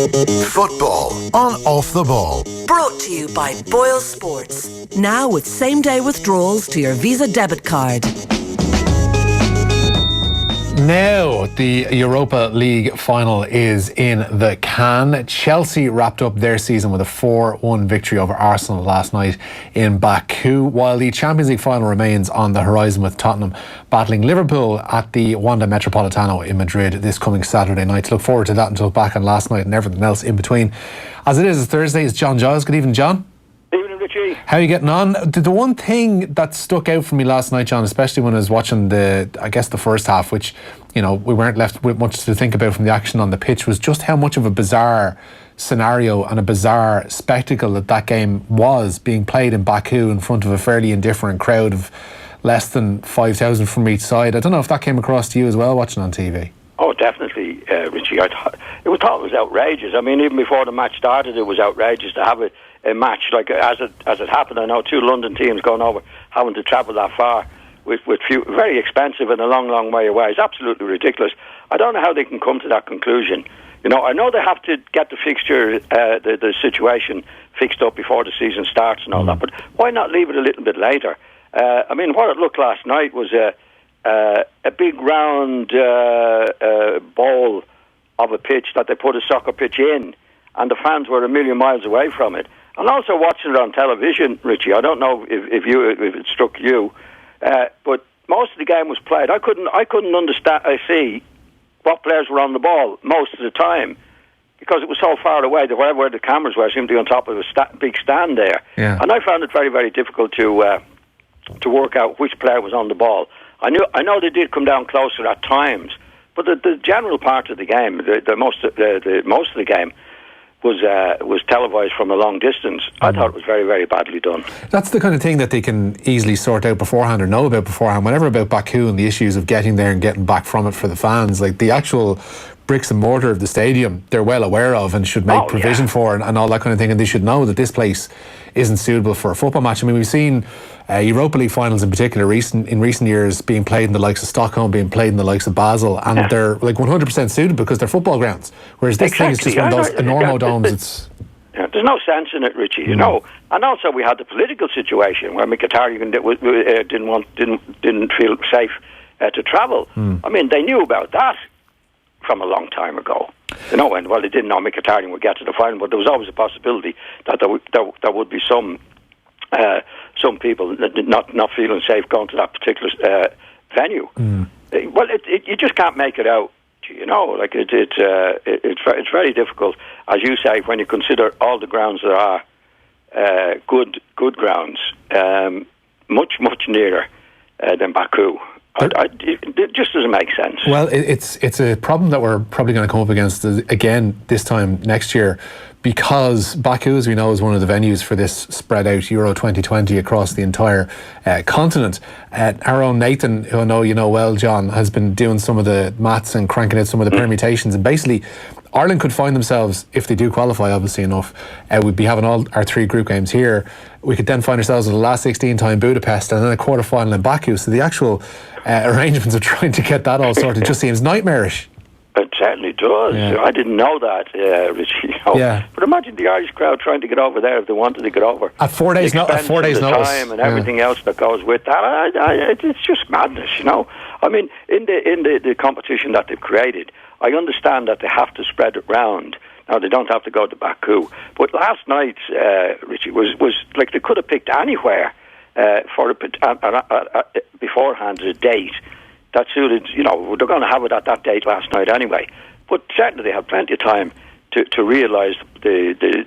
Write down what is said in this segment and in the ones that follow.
Football on Off the Ball. Brought to you by Boyle Sports. Now with same-day withdrawals to your Visa debit card. Now the Europa League final is in the can. Chelsea wrapped up their season with a 4-1 victory over Arsenal last night in Baku, while the Champions League final remains on the horizon with Tottenham battling Liverpool at the Wanda Metropolitano in Madrid this coming Saturday night. To look forward to that and to look back on last night and everything else in between. As it is, it's Thursday. It's John Giles. Good evening, John. Evening, Richie. How are you getting on? The one thing that stuck out for me last night, John, especially when I was watching the first half, which, you know, we weren't left with much to think about from the action on the pitch, was just how much of a bizarre scenario and a bizarre spectacle that game was, being played in Baku in front of a fairly indifferent crowd of less than 5,000 from each side. I don't know if that came across to you as well, watching on TV. Oh, definitely, Richie. I thought it was outrageous. I mean, even before the match started, it was outrageous to have a match like as it happened. I know two London teams going over, having to travel that far with few, very expensive and a long way away. It's absolutely ridiculous. I don't know how they can come to that conclusion. You know, I know they have to get the fixture, the situation fixed up before the season starts and all that, but why not leave it a little bit later? I mean, what it looked last night was a big round bowl of a pitch that they put a soccer pitch in, and the fans were a million miles away from it. And also watching it on television, Richie, I don't know if it struck you, but most of the game was played. I couldn't understand. I see what players were on the ball most of the time because it was so far away that wherever the cameras were seemed to be on top of a big stand there. Yeah. And I found it very, very difficult to work out which player was on the ball. I know they did come down closer at times, but the general part of the game, the most of the game, was televised from a long distance. I thought it was very, very badly done. That's the kind of thing that they can easily sort out beforehand or know about beforehand. Whenever about Baku and the issues of getting there and getting back from it for the fans, like the actual bricks and mortar of the stadium, they're well aware of and should make provision for and all that kind of thing. And they should know that this place isn't suitable for a football match. I mean, we've seen Europa League finals in particular in recent years being played in the likes of Stockholm, being played in the likes of Basel, and they're like 100% suited because they're football grounds. Whereas this thing is just one of those enormous domes. There's no sense in it, Richie. You know. And also we had the political situation where Mkhitaryan didn't feel safe to travel. I mean, they knew about that from a long time ago. You know, and well, they didn't know Mkhitaryan would get to the final, but there was always a possibility that there would be some people not feeling safe going to that particular venue. Well, you just can't make it out. You know, like it's very difficult, as you say, when you consider all the grounds there are good grounds, much nearer than Baku. It just doesn't make sense. Well, it's a problem that we're probably going to come up against again this time next year, because Baku, as we know, is one of the venues for this spread out Euro 2020 across the entire continent. Our own Nathan, who I know you know well, John, has been doing some of the maths and cranking out some of the permutations, and basically Ireland could find themselves, if they do qualify obviously enough, we'd be having all our three group games here. We could then find ourselves at the last 16 time Budapest and then a quarter final in Baku. So the actual arrangements of trying to get that all sorted just seems nightmarish. It certainly does. Yeah. I didn't know that, Richie. You know? Yeah. But imagine the Irish crowd trying to get over there if they wanted to get over. At 4 days notice. Time and everything else that goes with that. It's just madness, you know. I mean, in the competition that they've created, I understand that they have to spread it round. Now, they don't have to go to Baku. But last night, Richie, was like they could have picked anywhere for beforehand as a date that suited, you know, they're going to have it at that date last night anyway. But certainly they have plenty of time to realise the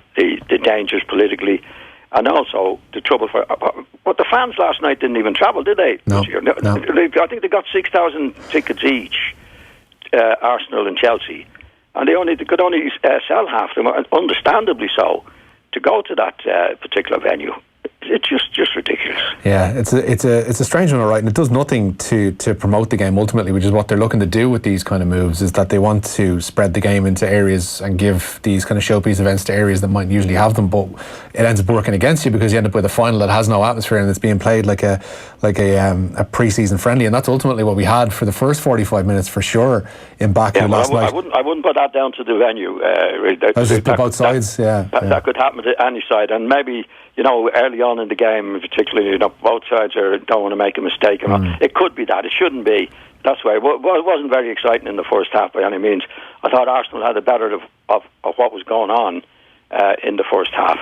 dangers politically and also the trouble for... But the fans last night didn't even travel, did they? No. I think they got 6,000 tickets each, Arsenal and Chelsea, and they could only sell half them, understandably so, to go to that particular venue. it's just ridiculous. Yeah, it's a strange one, all right, and it does nothing to promote the game ultimately, which is what they're looking to do with these kind of moves, is that they want to spread the game into areas and give these kind of showpiece events to areas that might usually have them, but it ends up working against you because you end up with a final that has no atmosphere and it's being played like a pre-season friendly, and that's ultimately what we had for the first 45 minutes for sure in Baku last night. I wouldn't put that down to the venue. Both sides, that could happen to any side, and maybe, early on in the game, particularly, both sides don't want to make a mistake. It could be that. It shouldn't be. That's why it wasn't very exciting in the first half by any means. I thought Arsenal had the better of what was going on in the first half.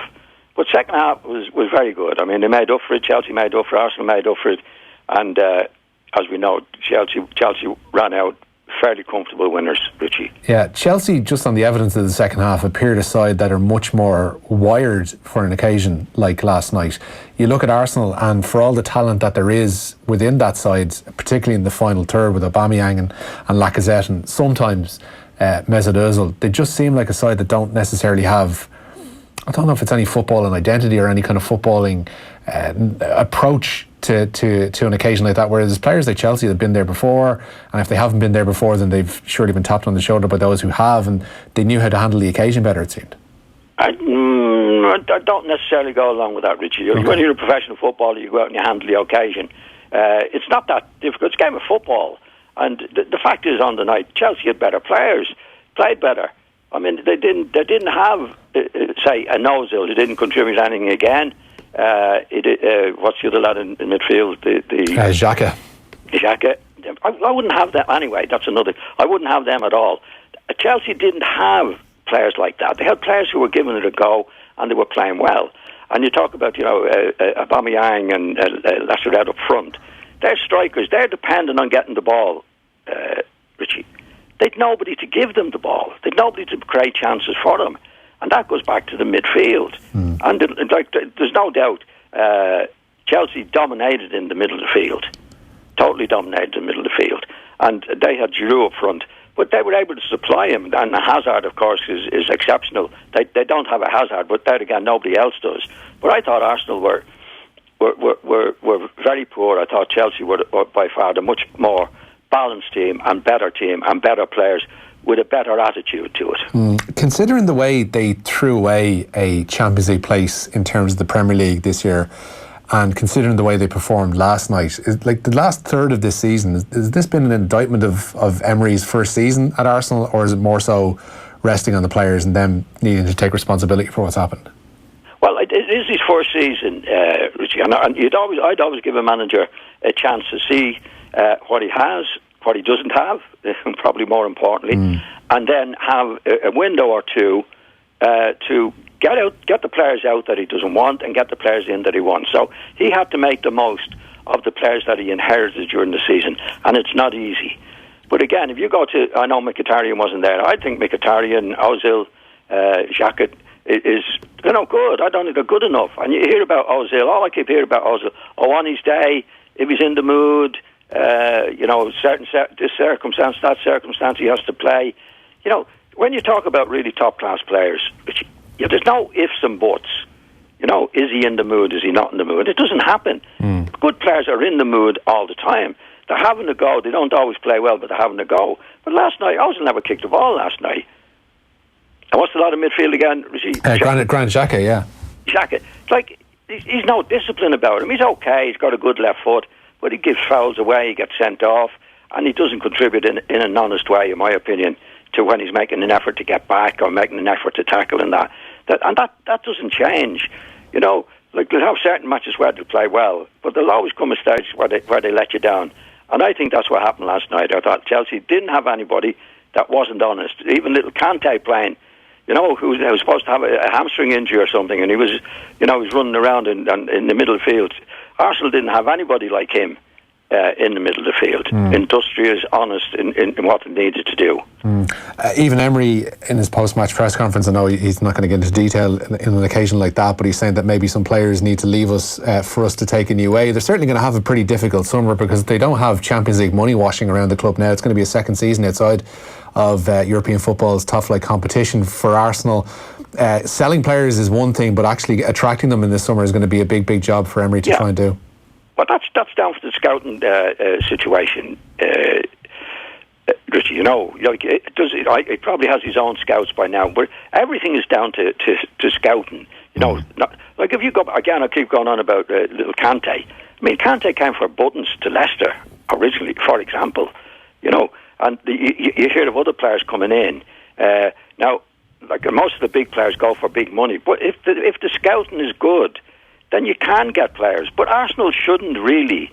But second half was very good. I mean, they made up for it. Chelsea made up for it. Arsenal made up for it. And as we know, Chelsea ran out fairly comfortable winners, Richie. Yeah, Chelsea, just on the evidence of the second half, appeared a side that are much more wired for an occasion like last night. You look at Arsenal, and for all the talent that there is within that side, particularly in the final third with Aubameyang and Lacazette, and sometimes Mesut Ozil, they just seem like a side that don't necessarily have, I don't know if it's any footballing identity or any kind of footballing approach to an occasion like that, whereas there's players like Chelsea that have been there before, and if they haven't been there before, then they've surely been tapped on the shoulder by those who have, and they knew how to handle the occasion better, it seemed. I don't necessarily go along with that, Richie. Okay. When you're a professional footballer, you go out and you handle the occasion. It's not that difficult. It's a game of football, and the fact is, on the night, Chelsea had better players, played better. I mean, they didn't have say a Ozil who didn't contribute anything again. What's the other lad in midfield? Xhaka. Xhaka. I wouldn't have them anyway. That's another. I wouldn't have them at all. Chelsea didn't have players like that. They had players who were giving it a go and they were playing well. And you talk about Aubameyang and Lacazette up front. They're strikers. They're dependent on getting the ball, Richie. They'd nobody to give them the ball. They'd nobody to create chances for them. And that goes back to the midfield. And there's no doubt Chelsea dominated in the middle of the field. Totally dominated in the middle of the field. And they had Giroud up front. But they were able to supply him. And Hazard, of course, is exceptional. They don't have a Hazard, but that again, nobody else does. But I thought Arsenal were very poor. I thought Chelsea were by far the much more balanced team and better players with a better attitude to it. Considering the way they threw away a Champions League place in terms of the Premier League this year, and considering the way they performed last night, like the last third of this season, has this been an indictment of Emery's first season at Arsenal, or is it more so resting on the players and them needing to take responsibility for what's happened? Well, it is his first season, Richie, and I'd always give a manager a chance to see what he has, what he doesn't have, probably more importantly, and then have a window or two to get the players out that he doesn't want and get the players in that he wants. So he had to make the most of the players that he inherited during the season, and it's not easy. But again, if you go to, I know Mkhitaryan wasn't there. I think Mkhitaryan, Ozil, Xhaka is good. I don't think they're good enough. And you hear about Ozil. All I keep hearing about Ozil. On his day, if he's in the mood, this circumstance, that circumstance, he has to play. When you talk about really top class players, there's no ifs and buts. Is he in the mood? Is he not in the mood? It doesn't happen. Good players are in the mood all the time. They're having a go. They don't always play well, but they're having a go. But last night, Ozil never kicked the ball last night. And what's the lot of midfield again? Granit Xhaka, yeah. Xhaka. He's no discipline about him. He's okay. He's got a good left foot, but he gives fouls away. He gets sent off, and he doesn't contribute in an honest way, in my opinion, to when he's making an effort to get back or making an effort to tackle and that doesn't change. They'll have certain matches where they play well, but there'll always come a stage where they let you down. And I think that's what happened last night. I thought Chelsea didn't have anybody that wasn't honest. Even little Kante playing, who was supposed to have a hamstring injury or something, and he was running around in the middle of the field. Arsenal didn't have anybody like him in the middle of the field, industrious, honest in what they needed to do. Even Emery, in his post-match press conference, I know he's not going to get into detail in an occasion like that, but he's saying that maybe some players need to leave us for us to take a new way. They're certainly going to have a pretty difficult summer because they don't have Champions League money washing around the club now. It's going to be a second season outside of European football's top flight competition for Arsenal. selling players is one thing, but actually attracting them in this summer is going to be a big job for Emery to try and do. But that's down to the scouting situation, Richie. It probably has his own scouts by now, but everything is down to scouting. Like if you go again, I keep going on about little Kante. I mean, Kante came for buttons to Leicester originally, for example. And you hear of other players coming in now. Like most of the big players go for big money, but if the scouting is good, then you can get players. But Arsenal shouldn't really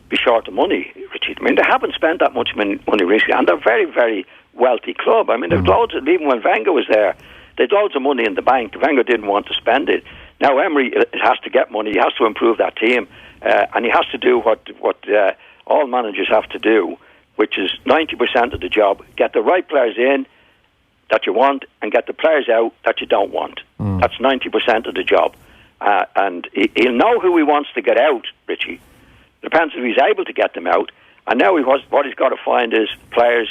be short of money, Richie. I mean, they haven't spent that much money recently, and they're a very, very wealthy club. I mean, there's loads of, even when Wenger was there, they had loads of money in the bank. Wenger didn't want to spend it. Now Emery has to get money. He has to improve that team, and he has to do what all managers have to do, which is 90% of the job: get the right players in that you want, and get the players out that you don't want. That's 90% of the job. And he'll know who he wants to get out, Richie. Depends if he's able to get them out. And now what he's got to find is players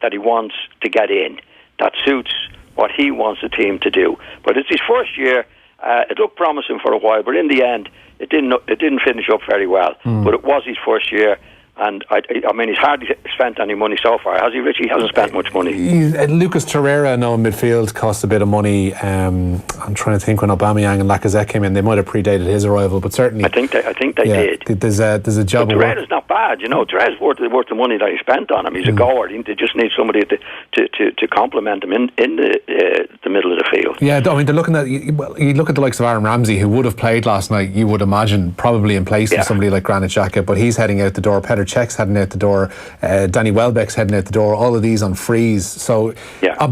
that he wants to get in, that suits what he wants the team to do. But it's his first year. It looked promising for a while, but in the end, it didn't finish up very well. But it was his first year. And I mean, he's hardly spent any money so far, has he, Richie? He hasn't spent much money. Lucas Torreira, in midfield, cost a bit of money. I'm trying to think when Aubameyang and Lacazette came in, they might have predated his arrival, but certainly I think they did. There's a job. But Torreira's not bad, Torreira's worth the money that he spent on him. He's a goer. They just need somebody to complement him in the middle of the field. Yeah, I mean, they're looking at you look at the likes of Aaron Ramsey, who would have played last night. You would imagine probably in place of somebody like Granit Xhaka, but he's heading out the door. Petr Cech's heading out the door. Danny Welbeck's heading out the door. All of these on freeze. So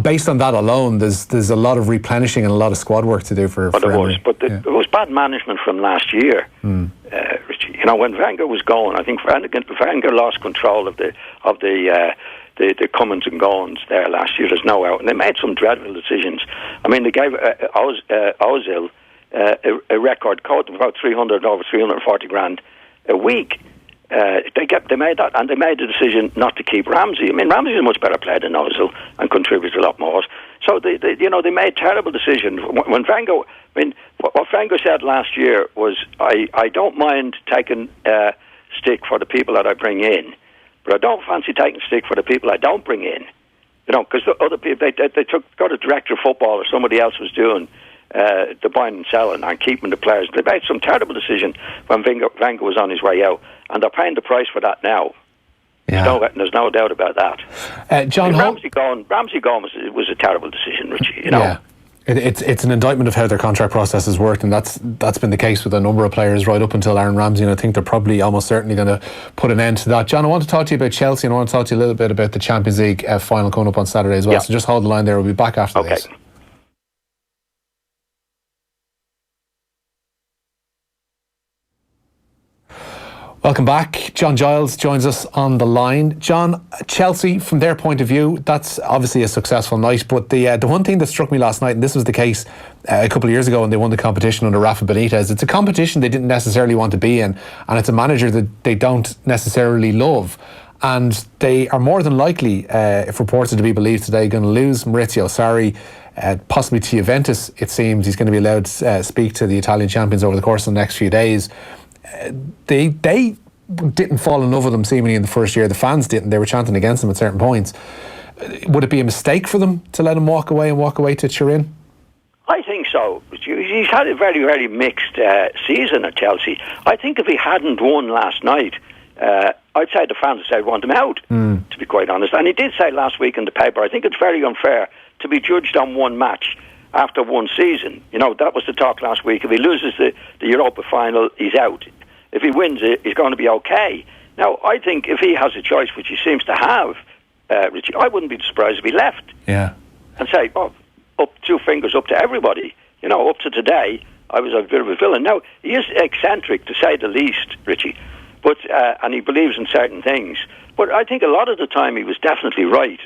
based on that alone, there's a lot of replenishing and a lot of squad work to do for Emery. It was bad management from last year, Richie. When Wenger was going, I think Wenger lost control of the comings and goings there last year. There's no out, and they made some dreadful decisions. I mean, they gave Ozil a record quote of about 340 grand a week. They made that, and they made the decision not to keep Ramsey. I mean, Ramsey's a much better player than Ozil and contributes a lot more. So they made terrible decisions. When Wenger, I mean, what Wenger said last year was, I don't mind taking stick for the people that I bring in, but I don't fancy taking stick for the people I don't bring in. Because the other people they got a director of football or somebody else was doing the buying and selling and keeping the players. They made some terrible decision when Wenger was on his way out, and they're paying the price for that now. Yeah. There's no doubt about that. John, Ramsey going was a terrible decision, Richie. Yeah. It's an indictment of how their contract process has worked, and that's been the case with a number of players right up until Aaron Ramsey, and I think they're probably almost certainly going to put an end to that. John, I want to talk to you about Chelsea, and I want to talk to you a little bit about the Champions League final coming up on Saturday as well. So just hold the line there. We'll be back after this. Welcome back. John Giles joins us on the line. John, Chelsea, from their point of view, that's obviously a successful night, but the one thing that struck me last night, and this was the case a couple of years ago when they won the competition under Rafa Benitez, it's a competition they didn't necessarily want to be in, and it's a manager that they don't necessarily love. And they are more than likely, if reports are to be believed today, going to lose Maurizio Sarri, possibly to Juventus, it seems. He's going to be allowed to speak to the Italian champions over the course of the next few days. They didn't fall in love with him seemingly in the first year. The fans didn't. They were chanting against him at certain points. Would it be a mistake for them to let him walk away to Turin? I think so. He's had a very, very mixed season at Chelsea. I think if he hadn't won last night, I'd say the fans would say want him out, to be quite honest. And he did say last week in the paper, I think it's very unfair to be judged on one match after one season. That was the talk last week. If he loses the Europa final, he's out. If he wins it, he's going to be okay. Now, I think if he has a choice, which he seems to have, Richie, I wouldn't be surprised if he left. Yeah. And say, up two fingers up to everybody. Up to today, I was a bit of a villain. Now, he is eccentric, to say the least, Richie, but and he believes in certain things. But I think a lot of the time he was definitely right.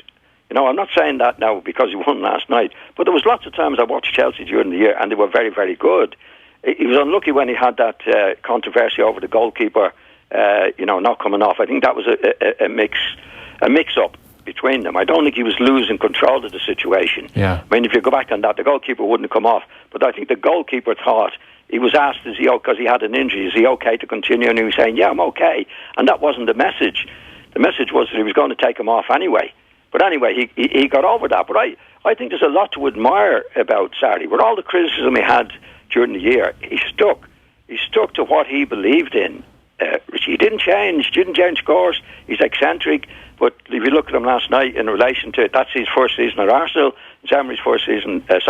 I'm not saying that now because he won last night, but there was lots of times I watched Chelsea during the year, and they were very, very good. He was unlucky when he had that controversy over the goalkeeper, not coming off. I think that was a mix-up between them. I don't think he was losing control of the situation. Yeah. I mean, if you go back on that, the goalkeeper wouldn't have come off. But I think the goalkeeper thought, he was asked, is he okay, because he had an injury, is he okay to continue? And he was saying, yeah, I'm okay. And that wasn't the message. The message was that he was going to take him off anyway. But anyway, he got over that. But I think there's a lot to admire about Sarri. With all the criticism he had during the year, he stuck. He stuck to what he believed in. He didn't change course. He's eccentric. But if you look at him last night in relation to, that's his first season at Arsenal, it's Emery's first season at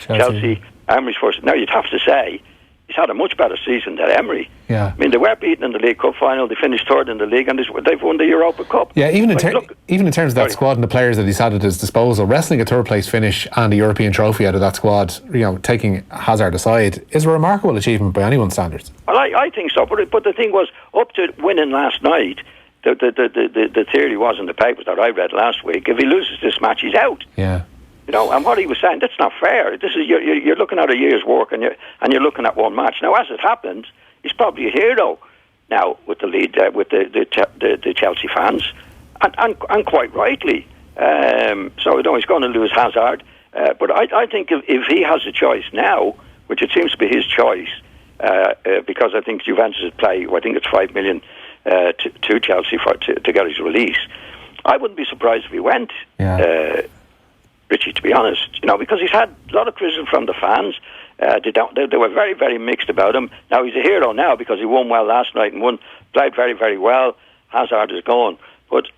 Chelsea. Emery's first. Now, you'd have to say, he's had a much better season than Emery. Yeah. I mean, they were beaten in the League Cup final. They finished third in the league, and they've won the Europa Cup. Yeah, even in terms of that squad and the players that he's had at his disposal, wrestling a third place finish and a European trophy out of that squad, taking Hazard aside, is a remarkable achievement by anyone's standards. Well, I think so. But the thing was, up to winning last night, the theory was in the papers that I read last week, if he loses this match, he's out. Yeah. And what he was saying, that's not fair. This is you're looking at a year's work, and you're looking at one match. Now, as it happens, he's probably a hero now with the lead, with the Chelsea fans, and quite rightly. So he's going to lose Hazard, but I think if he has a choice now, which it seems to be his choice, because I think Juventus would play, I think it's $5 million to Chelsea to get his release. I wouldn't be surprised if he went. Yeah. Richie, to be honest, because he's had a lot of criticism from the fans. They were very, very mixed about him. Now, he's a hero now because he won well last night and played very, very well. Hazard is gone. But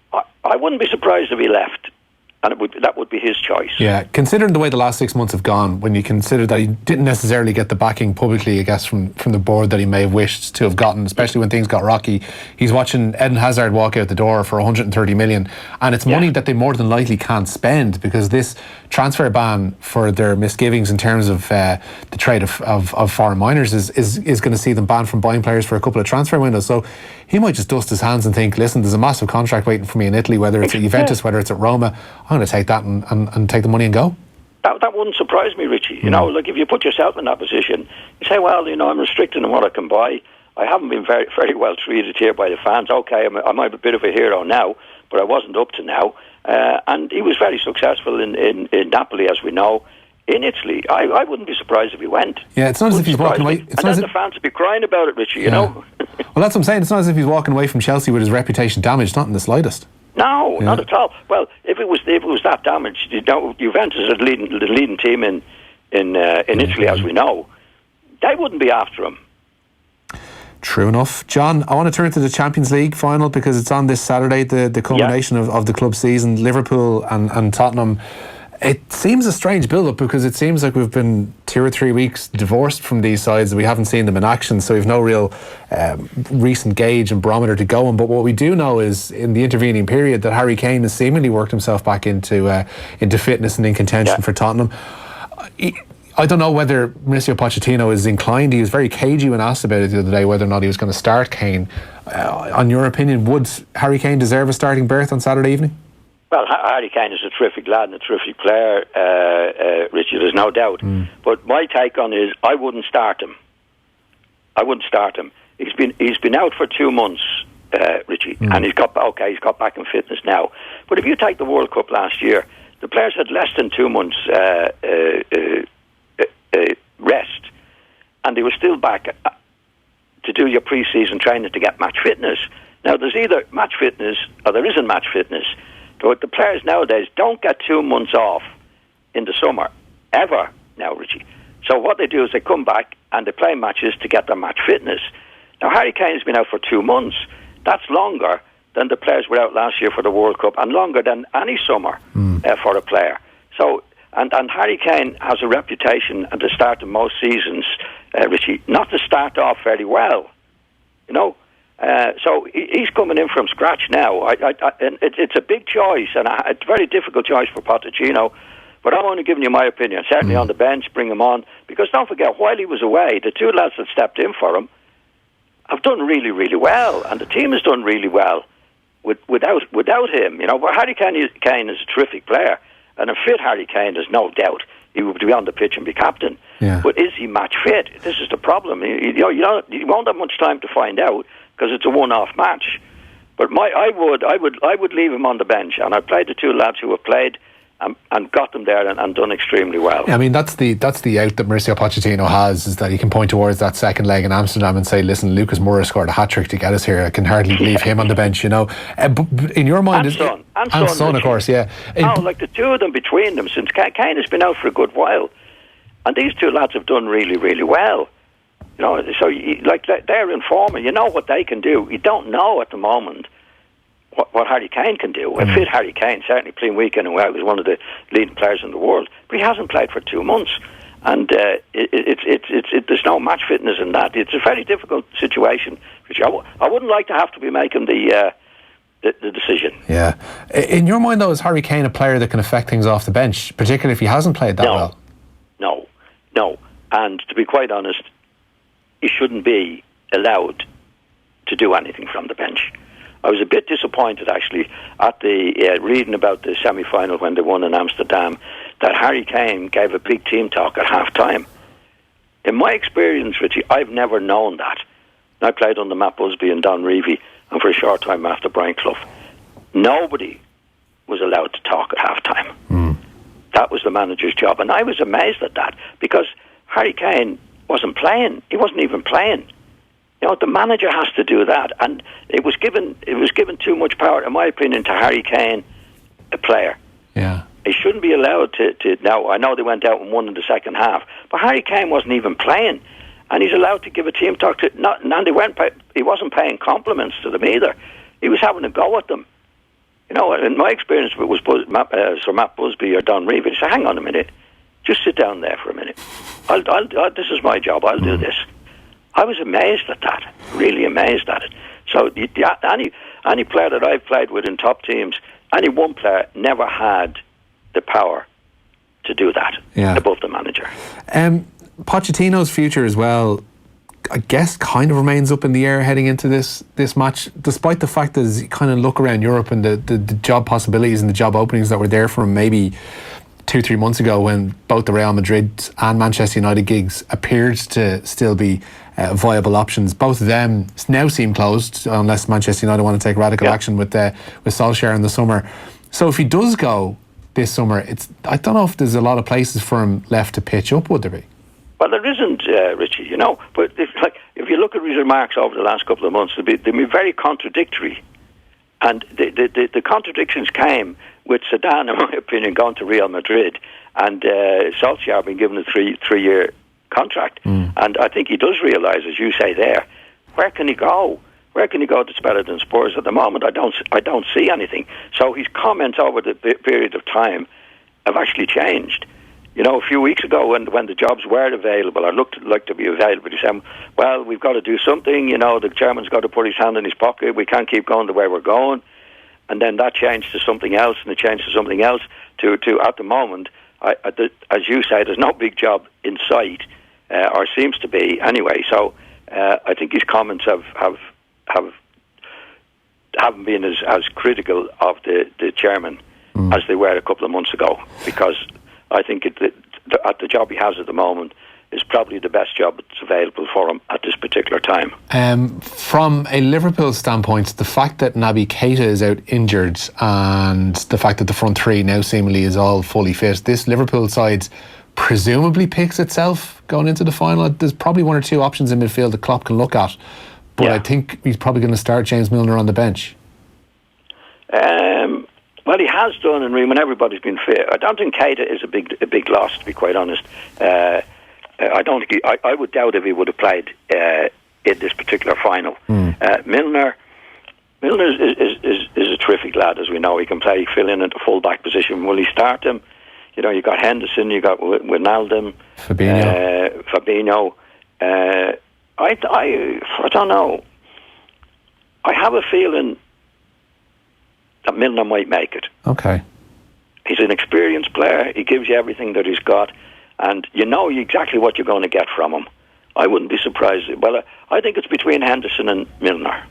I wouldn't be surprised if he left. And that would be his choice. Yeah, considering the way the last 6 months have gone, when you consider that he didn't necessarily get the backing publicly, I guess, from the board that he may have wished to have gotten, especially when things got rocky. He's watching Eden Hazard walk out the door for 130 million, and it's money that they more than likely can't spend, because this transfer ban, for their misgivings in terms of the trade of foreign minors, is going to see them banned from buying players for a couple of transfer windows. So he might just dust his hands and think, listen, there's a massive contract waiting for me in Italy, whether it's at Juventus, whether it's at Roma. I'm going to take that and take the money and go. That wouldn't surprise me, Richie. Like if you put yourself in that position, you say, well, I'm restricted in what I can buy. I haven't been very, very well treated here by the fans. Okay, I'm a bit of a hero now, but I wasn't up to now. And he was very successul in Napoli, as we know. In Italy, I wouldn't be surprised if he went. Yeah, it's not as if he's walking away. And then the fans would be crying about it, Richie, Well, that's what I'm saying. It's not as if he's walking away from Chelsea with his reputation damaged, not in the slightest. No, not at all. Well, if it was that damaged, Juventus is the leading team in Italy, as we know. They wouldn't be after him. True enough. John, I want to turn to the Champions League final, because it's on this Saturday, the culmination of the club season. Liverpool and Tottenham. It seems a strange build-up, because it seems like we've been 2 or 3 weeks divorced from these sides. We haven't seen them in action, so we've no real recent gauge and barometer to go on. But what we do know is, in the intervening period, that Harry Kane has seemingly worked himself back into fitness and in contention for Tottenham. I don't know whether Mauricio Pochettino is inclined. He was very cagey when asked about it the other day, whether or not he was going to start Kane. On your opinion, would Harry Kane deserve a starting berth on Saturday evening? Well, Harry Kane is a terrific lad and a terrific player, Richard, there's no doubt. But my take on it is, I wouldn't start him. He's been out for 2 months, Richie, and he's got back in fitness now. But if you take the World Cup last year, the players had less than 2 months rest, and they were still back to do your pre-season training to get match fitness. Now, there's either match fitness or there isn't match fitness. But the players nowadays don't get 2 months off in the summer, ever now, Richie. So what they do is they come back and they play matches to get their match fitness. Now, Harry Kane's been out for 2 months. That's longer than the players were out last year for the World Cup, and longer than any summer for a player. So, and Harry Kane has a reputation at the start of most seasons, Richie, not to start off very well, So he's coming in from scratch now. And it's a big choice, and it's a very difficult choice for Pochettino. But I'm only giving you my opinion. Certainly on the bench, bring him on. Because don't forget, while he was away, the 2 lads that stepped in for him have done really, really well. And the team has done really well without him. But Harry Kane is a terrific player. And a fit Harry Kane, there's no doubt he would be on the pitch and be captain. Yeah. But is he match fit? This is the problem. You won't have much time to find out, because it's a one-off match. But I would leave him on the bench, and I played the two lads who have played and got them there and done extremely well. I mean, that's the out that Mauricio Pochettino has, is that he can point towards that second leg in Amsterdam and say, listen, Lucas Moura scored a hat-trick to get us here. I can hardly leave him on the bench, you know. But in your mind... And Son, of course, yeah. Like the two of them between them, since Kane has been out for a good while, and these two lads have done really, really well. You know, so they're in form, and you know what they can do. You don't know at the moment what Harry Kane can do. A fit Harry Kane, certainly playing week in and week out, was one of the leading players in the world, but he hasn't played for 2 months, and there's no match fitness in that. It's a very difficult situation, which I wouldn't like to have to be making the decision. Yeah. In your mind, though, is Harry Kane a player that can affect things off the bench, particularly if he hasn't played that well? No. And to be quite honest, he shouldn't be allowed to do anything from the bench. I was a bit disappointed, actually, at the reading about the semi-final when they won in Amsterdam, that Harry Kane gave a big team talk at half-time. In my experience, Richie, I've never known that. I played under Matt Busby and Don Reevy, and for a short time after Brian Clough. Nobody was allowed to talk at half-time. That was the manager's job, and I was amazed at that, because Harry Kane wasn't playing. He wasn't even playing. You know, the manager has to do that, and it was given too much power, in my opinion, to Harry Kane, a player. Yeah, he shouldn't be allowed to. Now, I know they went out and won in the second half, but Harry Kane wasn't even playing, and he's allowed to give a team talk to. He wasn't paying compliments to them either. He was having a go at them. You know, in my experience, it was Sir Matt Busby or Don Reevy. He said, "Hang on a minute, just sit down there for a minute. This is my job. I'll do this." I was amazed at that, really amazed at it. So any player that I've played with in top teams, any one player never had the power to do that above the manager. Pochettino's future as well, I guess, kind of remains up in the air heading into this match, despite the fact that as you kind of look around Europe and the job possibilities and the job openings that were there for him maybe 2-3 months ago, when both the Real Madrid and Manchester United gigs appeared to still be viable options. Both of them now seem closed, unless Manchester United want to take radical action with Solskjaer in the summer. So if he does go this summer, I don't know if there's a lot of places for him left to pitch up, would there be? Well, there isn't, Richie, you know. But if you look at his remarks over the last couple of months, they'll be very contradictory. And the contradictions came with Zidane, in my opinion, going to Real Madrid, and Solskjaer being given a three-year contract. And I think he does realise, as you say there, where can he go? Where can he go that's better than Spurs at the moment? I don't see anything. So his comments over the period of time have actually changed. You know, a few weeks ago when the jobs were available, or looked like to be available, he said, well, we've got to do something, you know, the chairman's got to put his hand in his pocket, we can't keep going the way we're going. And then that changed to something else, and it changed to something else, to at the moment, as you say, there's no big job in sight, or seems to be anyway. So I think his comments haven't been as critical of the chairman as they were a couple of months ago, because I think at the job he has at the moment is probably the best job that's available for him at this particular time. From a Liverpool standpoint, the fact that Naby Keita is out injured and the fact that the front three now seemingly is all fully fit, this Liverpool side presumably picks itself going into the final. There's probably one or two options in midfield that Klopp can look at, but I think he's probably going to start James Milner on the bench. Well, he has done, and when everybody's been fit. I don't think Keita is a big loss, to be quite honest. I don't think I would doubt if he would have played in this particular final. Milner is a terrific lad, as we know. He can fill in at the full-back position. Will he start him? You know, you got Henderson, you got Wijnaldum, Fabinho. I don't know. I have a feeling that Milner might make it. Okay. He's an experienced player. He gives you everything that he's got, and you know exactly what you're going to get from him. I wouldn't be surprised. Well, I think it's between Henderson and Milner.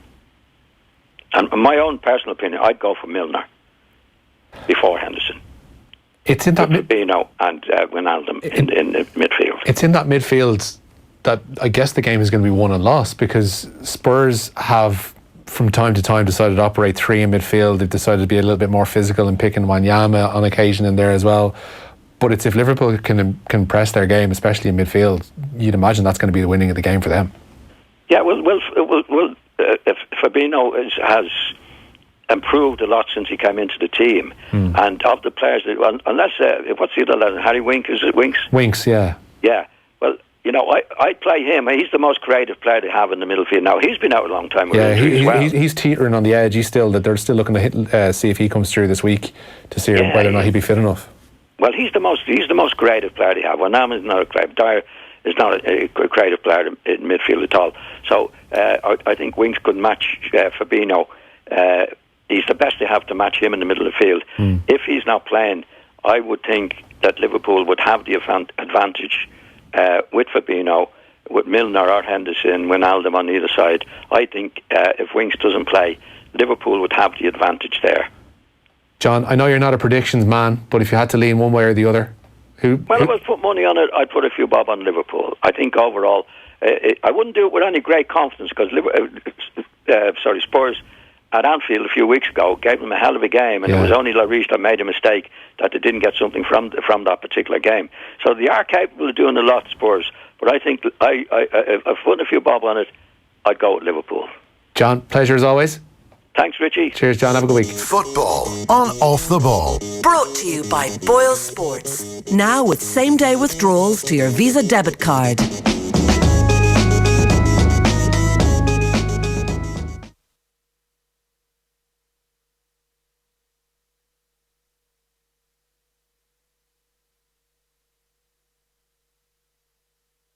And in my own personal opinion, I'd go for Milner before Henderson. It's in that Fabinho and Wijnaldum in the midfield. It's in that midfield that I guess the game is going to be won and lost, because Spurs have from time to time decided to operate three in midfield. They've decided to be a little bit more physical and picking Wanyama on occasion in there as well. But it's if Liverpool can press their game, especially in midfield, you'd imagine that's going to be the winning of the game for them. Yeah, if Fabinho has improved a lot since he came into the team, and of the players, unless what's the other lad? Harry Winks, is it Winks? Winks, yeah. Yeah. Well, I play him. He's the most creative player they have in the middle field now. He's been out a long time. Yeah, he's teetering on the edge. They're still looking to see if he comes through this week to see whether or not he'd be fit enough. Well, he's the most creative player they have. Wanam is not a creative. Dyer is not a creative player in midfield at all. So I think Winks could match Fabinho. He's the best they have to match him in the middle of the field. If he's not playing, I would think that Liverpool would have the advantage with Fabinho, with Milner or Henderson, Wijnaldum on either side. I think if Winks doesn't play, Liverpool would have the advantage there. John, I know you're not a predictions man, but if you had to lean one way or the other, If I was put money on it, I'd put a few bob on Liverpool. I think overall, I wouldn't do it with any great confidence because Spurs at Anfield a few weeks ago gave them a hell of a game, and it was only Lloris that made a mistake that they didn't get something from that particular game. So they are capable of doing a lot, Spurs. But I think if I put a few bob on it, I'd go with Liverpool. John, pleasure as always. Thanks, Richie. Cheers, John. Have a good week. Football on Off the Ball. Brought to you by Boyle Sports. Now with same-day withdrawals to your Visa debit card.